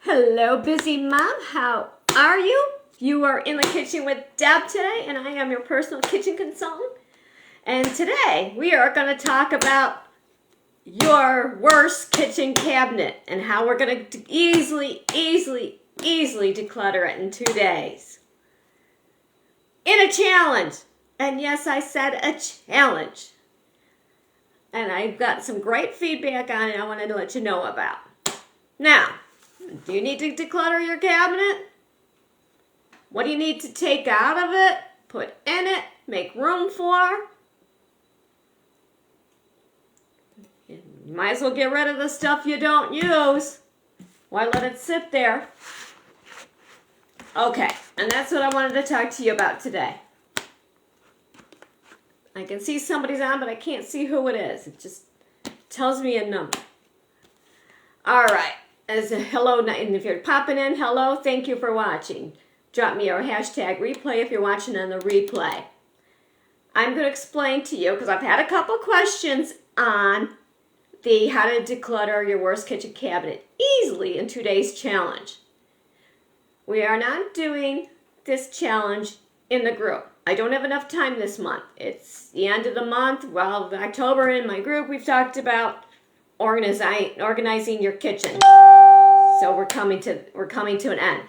Hello, busy mom. How are you? You are in the kitchen with Deb today, and I am your personal kitchen consultant. And today we are going to talk about your worst kitchen cabinet and how we're going to easily declutter it in 2 days. In a challenge. And yes, I said a challenge. And I've got some great feedback on it I wanted to let you know about. Now, do you need to declutter your cabinet? What do you need to take out of it, put in it, make room for? You might as well get rid of the stuff you don't use. Why let it sit there? Okay, and that's what I wanted to talk to you about today. I can see somebody's on, but I can't see who it is. It just tells me a number. All right. As a hello, and if you're popping in, hello, thank you for watching. Drop me your hashtag replay if you're watching on the replay. I'm going to explain to you, because I've had a couple questions on the how to declutter your worst kitchen cabinet easily in 2 days challenge. We are not doing this challenge in the group. I don't have enough time this month. It's the end of the month. Well, October in my group, we've talked about organizing your kitchen. So we're coming to an end.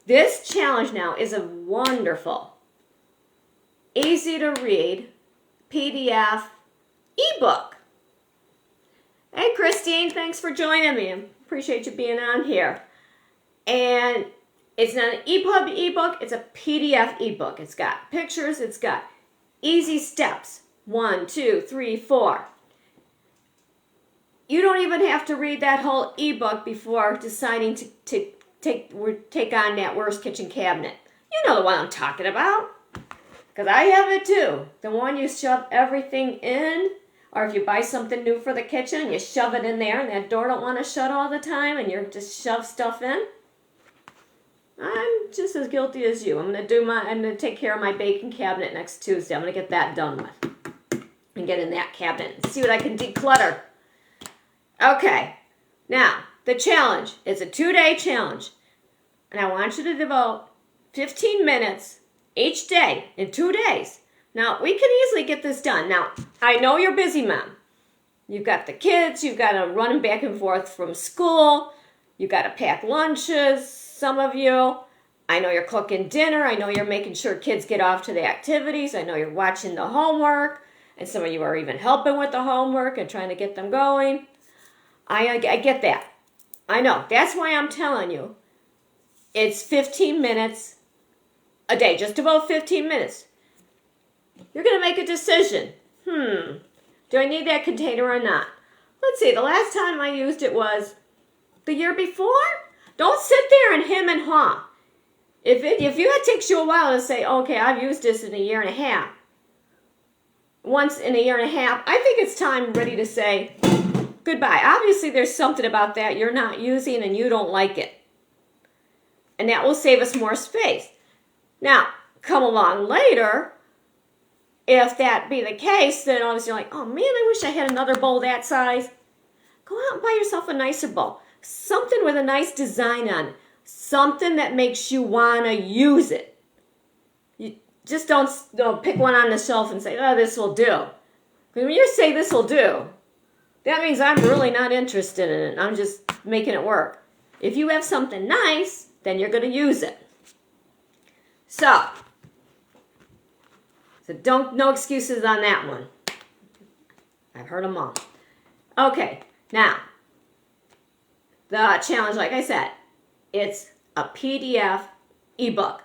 This challenge now is a wonderful, easy to read PDF ebook. Hey Christine, thanks for joining me. I appreciate you being on here. And it's not an EPUB ebook, it's a PDF ebook. It's got pictures, it's got easy steps. 1, 2, 3, 4. You don't even have to read that whole ebook before deciding to take on that worst kitchen cabinet. You know the one I'm talking about. Because I have it too. The one you shove everything in, or if you buy something new for the kitchen, you shove it in there and that door don't want to shut all the time and you just shove stuff in. I'm just as guilty as you. I'm going to take care of my baking cabinet next Tuesday. I'm going to get that done with. And get in that cabinet and see what I can declutter. Okay, now, the challenge is a 2-day challenge. And I want you to devote 15 minutes each day in 2 days. Now, we can easily get this done. Now, I know you're busy, Mom. You've got the kids. You've got to run back and forth from school. You've got to pack lunches, some of you. I know you're cooking dinner. I know you're making sure kids get off to the activities. I know you're watching the homework. And some of you are even helping with the homework and trying to get them going. I get that. I know. That's why I'm telling you. It's 15 minutes a day. Just devote 15 minutes. You're going to make a decision. Do I need that container or not? Let's see. The last time I used it was the year before. Don't sit there and hem and haw. If it takes you a while to say, okay, I've used this in a year and a half. Once in a year and a half, I think it's time ready to say goodbye. Obviously, there's something about that you're not using and you don't like it. And that will save us more space. Now, come along later, if that be the case, then obviously you're like, oh man, I wish I had another bowl that size. Go out and buy yourself a nicer bowl. Something with a nice design on it. Something that makes you want to use it. You just don't pick one on the shelf and say, oh, this will do. Because when you say this will do, that means I'm really not interested in it. I'm just making it work. If you have something nice, then you're going to use it. So no excuses on that one. I've heard them all. Okay, now, the challenge, like I said, it's a PDF ebook.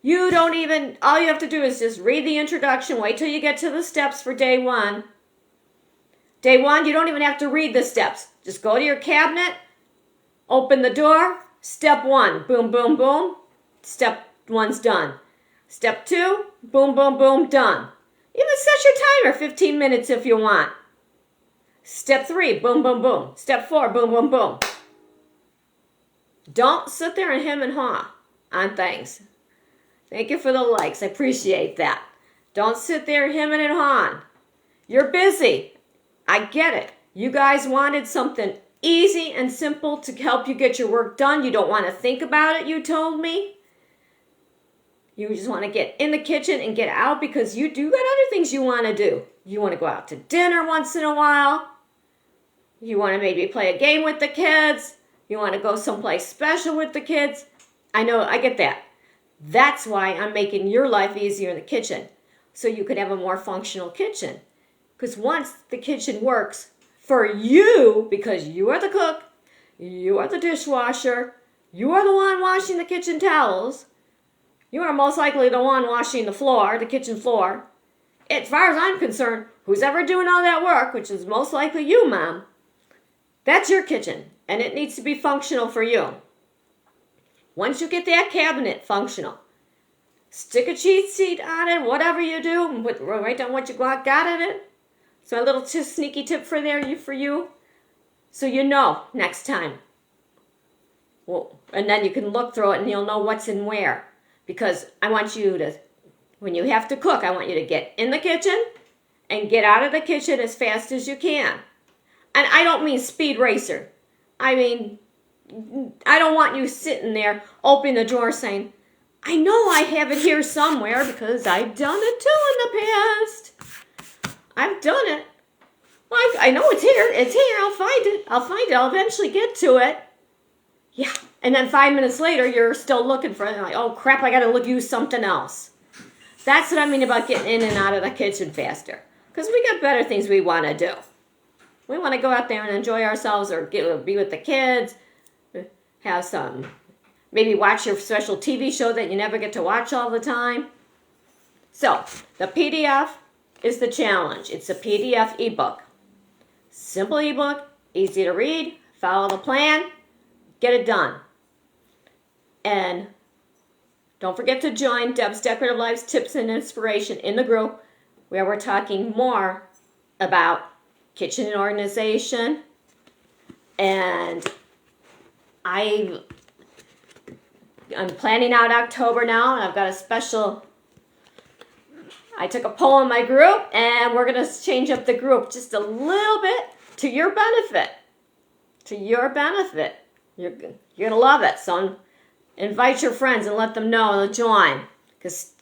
All you have to do is just read the introduction, wait till you get to the steps for day 1. Day 1, you don't even have to read the steps. Just go to your cabinet, open the door, step 1, boom, boom, boom. Step 1's done. Step 2, boom, boom, boom, done. Even set your timer 15 minutes if you want. Step 3, boom, boom, boom. Step 4, boom, boom, boom. Don't sit there and hem and haw on things. Thank you for the likes. I appreciate that. Don't sit there hemming and hawing. You're busy. I get it. You guys wanted something easy and simple to help you get your work done. You don't want to think about it, you told me. You just want to get in the kitchen and get out because you do got other things you want to do. You want to go out to dinner once in a while. You want to maybe play a game with the kids. You want to go someplace special with the kids. I know, I get that. That's why I'm making your life easier in the kitchen, so you could have a more functional kitchen. Because once the kitchen works for you, because you are the cook, you are the dishwasher, you are the one washing the kitchen towels, you are most likely the one washing the floor, the kitchen floor. As far as I'm concerned, who's ever doing all that work, which is most likely you, Mom, that's your kitchen, and it needs to be functional for you. Once you get that cabinet functional, stick a cheat sheet on it, whatever you do, and write down what you got in it. So a little sneaky tip for you, so you know next time. Well, and then you can look through it and you'll know what's in where. Because I want you to, when you have to cook, I want you to get in the kitchen and get out of the kitchen as fast as you can. And I don't mean speed racer. I mean, I don't want you sitting there opening the drawer saying, I know I have it here somewhere because I've done it too in the past. I've done it. Well, I know it's here. It's here. I'll find it. I'll eventually get to it. Yeah. And then 5 minutes later, you're still looking for it. Like, oh, crap, I got to use something else. That's what I mean about getting in and out of the kitchen faster. Because we got better things we want to do. We want to go out there and enjoy ourselves or be with the kids. Have some, maybe watch your special TV show that you never get to watch all the time. So, the PDF is the challenge. It's a PDF ebook. Simple ebook, easy to read, follow the plan, get it done. And don't forget to join Deb's Decorative Lives Tips and Inspiration in the group where we're talking more about kitchen and organization. And I'm planning out October now, and I've got a special, I took a poll in my group, and we're going to change up the group just a little bit to your benefit. To your benefit. You're going to love it. So invite your friends and let them know to join. Because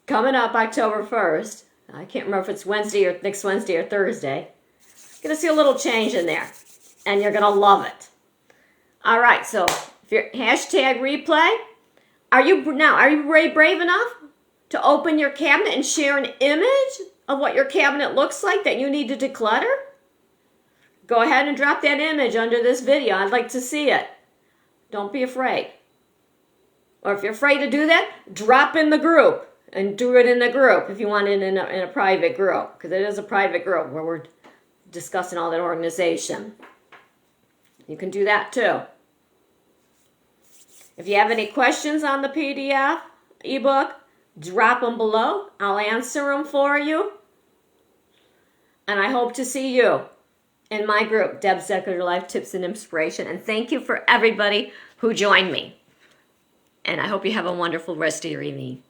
coming up October 1st, I can't remember if it's Wednesday or next Wednesday or Thursday, you're going to see a little change in there. And you're going to love it. All right, so if you're hashtag replay, are you brave enough to open your cabinet and share an image of what your cabinet looks like that you need to declutter? Go ahead and drop that image under this video. I'd like to see it. Don't be afraid. Or if you're afraid to do that, drop in the group and do it in the group if you want it in a private group, because it is a private group where we're discussing all that organization. You can do that too. If you have any questions on the PDF ebook, drop them below. I'll answer them for you. And I hope to see you in my group, Deb's Decorative Life Tips and Inspiration. And thank you for everybody who joined me. And I hope you have a wonderful rest of your evening.